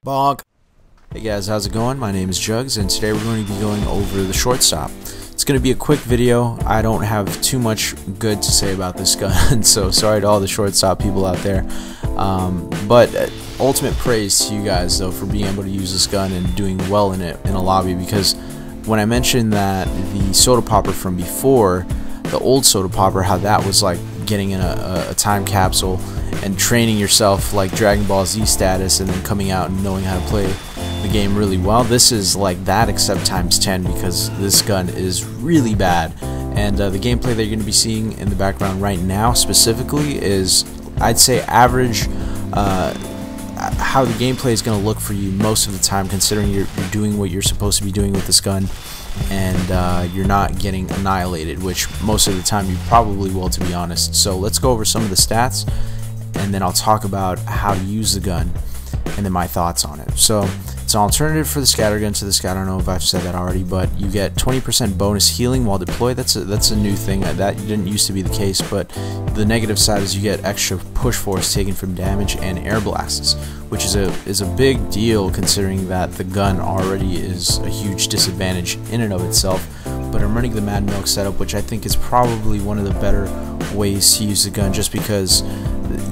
Bonk. Hey guys, how's it going? My name is Jugs, and today we're going to be going over the Shortstop. It's going to be a quick video. I don't have too much good to say about this gun, so sorry to all the Shortstop people out there. But ultimate praise to you guys though for being able to use this gun and doing well in it in a lobby, because when I mentioned that the soda popper from before, the old soda popper, how that was like getting in a time capsule and training yourself like Dragon Ball Z status and then coming out and knowing how to play the game really well. This is like that except times 10, because this gun is really bad. And the gameplay that you're going to be seeing in the background right now specifically is, I'd say, average how the gameplay is going to look for you most of the time, considering you're doing what you're supposed to be doing with this gun, and you're not getting annihilated, which most of the time you probably will, to be honest. So let's go over some of the stats, and then I'll talk about how to use the gun and then my thoughts on it. So it's an alternative for the scatter gun to the scout. I don't know if I've said that already, but you get 20% bonus healing while deployed. That's a new thing. That didn't used to be the case, but the negative side is you get extra push force taken from damage and air blasts, which is a big deal considering that the gun already is a huge disadvantage in and of itself. But I'm running the Mad Milk setup, which I think is probably one of the better ways to use the gun, just because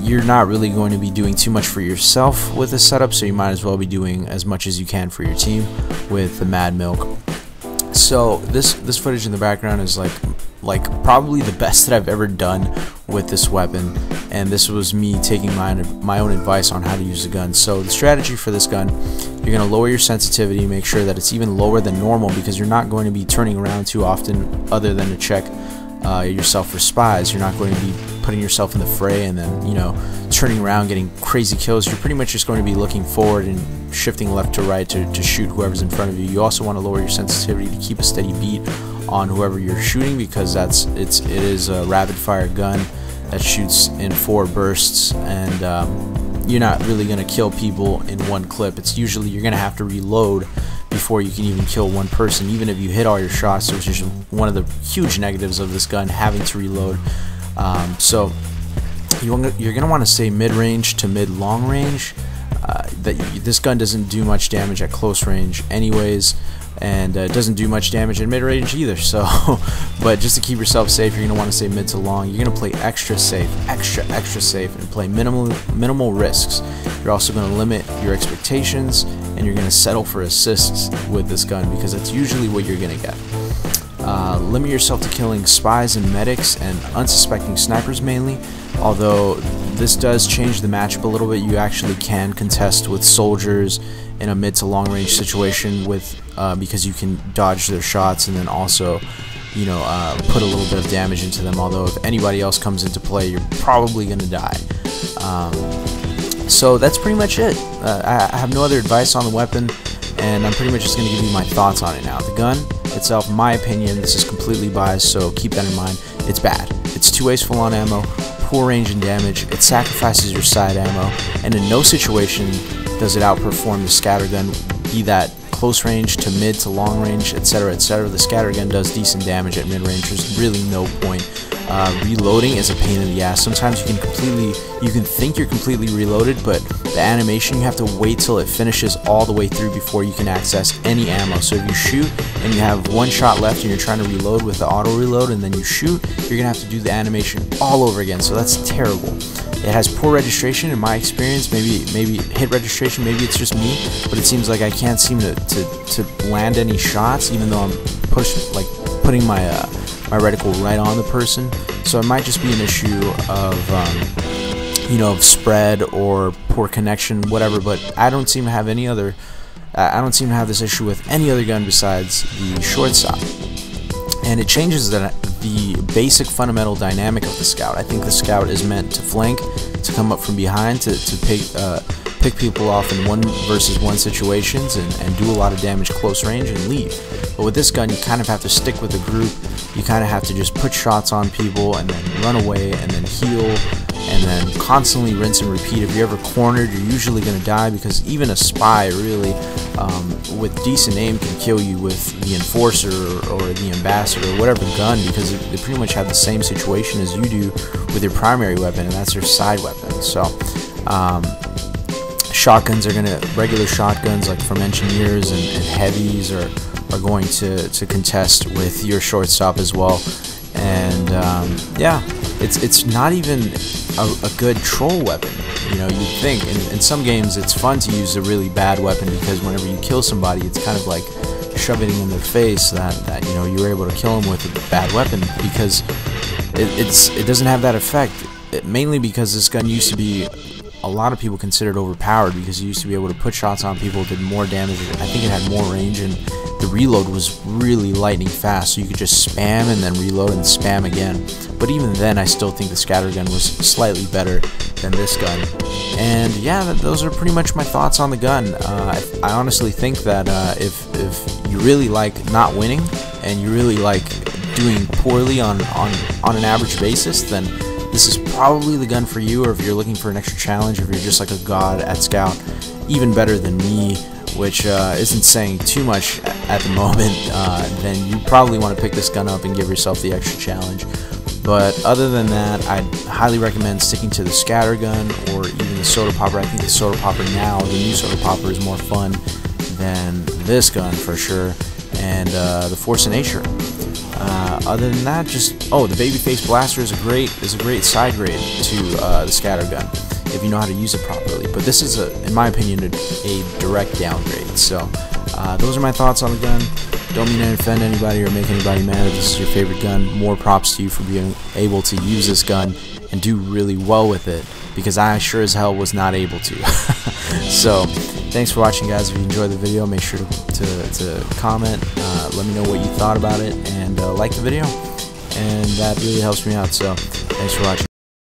you're not really going to be doing too much for yourself with this setup, so you might as well be doing as much as you can for your team with the Mad Milk. So this footage in the background is like probably the best that I've ever done with this weapon, and this was me taking my own advice on how to use the gun. So the strategy for this gun, you're going to lower your sensitivity, make sure that it's even lower than normal, because you're not going to be turning around too often other than to check yourself for spies. You're not going to be putting yourself in the fray and then, you know, turning around getting crazy kills. You're pretty much just going to be looking forward and shifting left to right to shoot whoever's in front of you. You also want to lower your sensitivity to keep a steady beat on whoever you're shooting, because it is a rapid fire gun that shoots in 4 bursts, and you're not really going to kill people in one clip. It's usually you're going to have to reload before you can even kill one person, even if you hit all your shots, which is one of the huge negatives of this gun, having to reload. So you're going to want to stay mid-range to mid-long range. This gun doesn't do much damage at close range anyways, and it doesn't do much damage at mid-range either. So but just to keep yourself safe, you're going to want to stay mid to long. You're going to play extra safe, extra safe, and play minimal risks. You're also going to limit your expectations, and you're going to settle for assists with this gun, because that's usually what you're going to get. Limit yourself to killing spies and medics and unsuspecting snipers mainly, although this does change the matchup a little bit. You actually can contest with soldiers in a mid to long range situation with because you can dodge their shots and then also, you know, put a little bit of damage into them, although if anybody else comes into play, you're probably going to die. So that's pretty much it. I have no other advice on the weapon, and I'm pretty much just going to give you my thoughts on it now. The gun itself, my opinion, this is completely biased, so keep that in mind. It's bad. It's too wasteful on ammo, poor range and damage, it sacrifices your side ammo, and in no situation does it outperform the scatter gun, be that close range to mid to long range, etc., etc. The scatter gun does decent damage at mid range. There's really no point. Reloading is a pain in the ass. Sometimes you can think you're completely reloaded, but the animation, you have to wait till it finishes all the way through before you can access any ammo. So if you shoot and you have 1 shot left and you're trying to reload with the auto reload and then you shoot, you're gonna have to do the animation all over again. So that's terrible. It has poor registration in my experience. Maybe hit registration, maybe it's just me, but it seems like I can't seem to land any shots, even though I'm putting my reticle right on the person. So it might just be an issue of you know, of spread or poor connection, whatever. But I don't seem to have any other. I don't seem to have this issue with any other gun besides the Shortstop, and it changes the basic fundamental dynamic of the scout. I think the scout is meant to flank, to come up from behind, to pick people off in 1-versus-1 situations and do a lot of damage close range and leave. But with this gun, you kind of have to stick with the group. You kind of have to just put shots on people and then run away and then heal and then constantly rinse and repeat. If you're ever cornered, you're usually going to die, because even a spy really with decent aim can kill you with the enforcer or the ambassador or whatever gun, because they pretty much have the same situation as you do with your primary weapon, and that's your side weapon. So shotguns are regular shotguns like from engineers and heavies are going to contest with your shortstop as well. And yeah, it's not even a good troll weapon. You know, you'd think in some games it's fun to use a really bad weapon, because whenever you kill somebody, it's kind of like shoving in their face that you know you were able to kill them with a bad weapon, because it doesn't have that effect. Mainly because this gun used to be, a lot of people considered overpowered, because you used to be able to put shots on people, did more damage. I think it had more range, and the reload was really lightning fast, so you could just spam and then reload and spam again. But even then, I still think the scatter gun was slightly better than this gun. And yeah, those are pretty much my thoughts on the gun. I honestly think that if you really like not winning, and you really like doing poorly on an average basis, then this is probably the gun for you. Or if you're looking for an extra challenge, if you're just like a god at Scout, even better than me, which isn't saying too much at the moment, then you probably want to pick this gun up and give yourself the extra challenge. But other than that, I'd highly recommend sticking to the scatter gun or even the soda popper. I think the soda popper now, the new soda popper, is more fun than this gun for sure, and the Force of Nature. Other than that, just the Babyface Blaster is a great side grade to the scatter gun if you know how to use it properly. But this is, in my opinion, a direct downgrade. So those are my thoughts on the gun. Don't mean to offend anybody or make anybody mad if this is your favorite gun. More props to you for being able to use this gun and do really well with it, because I sure as hell was not able to. So thanks for watching, guys. If you enjoyed the video, make sure to comment, let me know what you thought about it, and like the video, and that really helps me out. So thanks for watching.